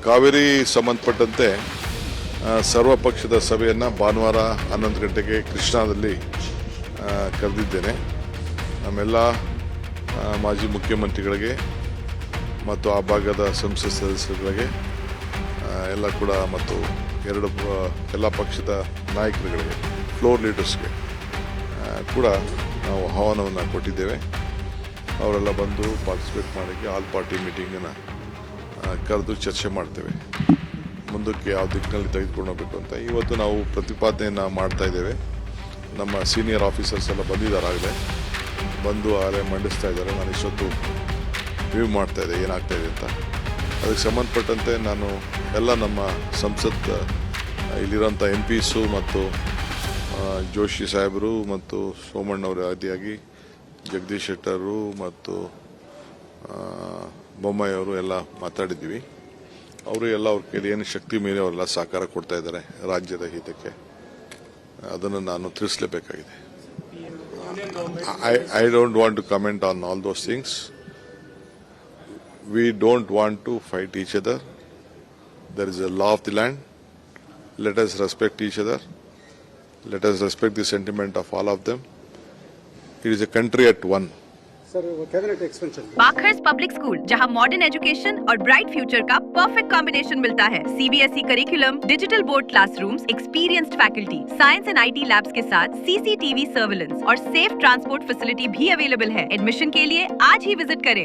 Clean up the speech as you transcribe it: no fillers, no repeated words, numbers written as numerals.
ಕಾವೇರಿ ಸಂಬಂಧಪಟ್ಟಂತೆ ಸರ್ವ ಪಕ್ಷದ ಸಭೆಯನ್ನು ಭಾನುವಾರ 11 ಗಂಟೆಗೆ ಕೃಷ್ಣಾದಲ್ಲಿ ಕರೆದಿದ್ದೇನೆ. ನಮ್ಮೆಲ್ಲ ಮಾಜಿ ಮುಖ್ಯಮಂತ್ರಿಗಳಿಗೆ ಮತ್ತು ಆ ಭಾಗದ ಸಂಸತ್ ಸದಸ್ಯರುಗಳಿಗೆ ಎಲ್ಲ ಕೂಡ ಮತ್ತು ಎಲ್ಲ ಪಕ್ಷದ ನಾಯಕರುಗಳಿಗೆ ಫ್ಲೋರ್ ಲೀಡರ್ಸ್ಗೆ ಕೂಡ ನಾವು ಆಹ್ವಾನವನ್ನು ಕೊಟ್ಟಿದ್ದೇವೆ. ಅವರೆಲ್ಲ ಬಂದು ಪಾರ್ಟಿಸಿಪೇಟ್ ಮಾಡೋಕ್ಕೆ ಆಲ್ ಪಾರ್ಟಿ ಮೀಟಿಂಗನ್ನು ಕರೆದು ಚರ್ಚೆ ಮಾಡ್ತೇವೆ. ಮುಂದಕ್ಕೆ ಯಾವ ದಿಕ್ಕಿನಲ್ಲಿ ತೆಗೆದುಕೊಂಡು ಹೋಗಬೇಕು ಅಂತ ಇವತ್ತು ನಾವು ಪ್ರತಿಪಾದನೆಯನ್ನು ಮಾಡ್ತಾ ಇದ್ದೇವೆ. ನಮ್ಮ ಸೀನಿಯರ್ ಆಫೀಸರ್ಸ್ ಎಲ್ಲ ಬಂದಿದ್ದಾರೆ, ಆಗಲೇ ಮಂಡಿಸ್ತಾ ಇದ್ದಾರೆ. ನಾನು ಇಷ್ಟೊತ್ತು ವ್ಯೂ ಮಾಡ್ತಾಯಿದ್ದೆ ಏನಾಗ್ತಾಯಿದೆ ಅಂತ. ಅದಕ್ಕೆ ಸಂಬಂಧಪಟ್ಟಂತೆ ನಾನು ಎಲ್ಲ ನಮ್ಮ ಸಂಸತ್ ಇಲ್ಲಿರೋಂಥ MPಸು ಮತ್ತು ಜೋಶಿ ಸಾಹೇಬರು ಮತ್ತು ಸೋಮಣ್ಣವರು ಆದಿಯಾಗಿ ಜಗದೀಶ್ ಶೆಟ್ಟರು ಮತ್ತು ಬೊಮ್ಮಾಯಿ ಅವರು ಎಲ್ಲ ಮಾತಾಡಿದ್ದೀವಿ. ಅವರು ಎಲ್ಲ ಅವ್ರ ಕೈಲಿ ಏನು ಶಕ್ತಿ ಮೀರಿ ಅವರೆಲ್ಲ ಸಹಕಾರ ಕೊಡ್ತಾ ಇದ್ದಾರೆ ರಾಜ್ಯದ ಹಿತಕ್ಕೆ. ಅದನ್ನು ನಾನು ತಿಳಿಸಲೇಬೇಕಾಗಿದೆ. I don't want to comment on all those things. We don't want to fight each other. There is a law of the land. Let us respect each other. Let us respect the sentiment of all of them. It is a country at one. बाखर्स public school, जहां modern education और bright future का perfect combination मिलता है. CBSE curriculum, digital board classrooms, experienced faculty, science and IT labs के साथ CCTV surveillance और safe transport facility भी अवेलेबल है. एडमिशन के लिए आज ही विजिट करें.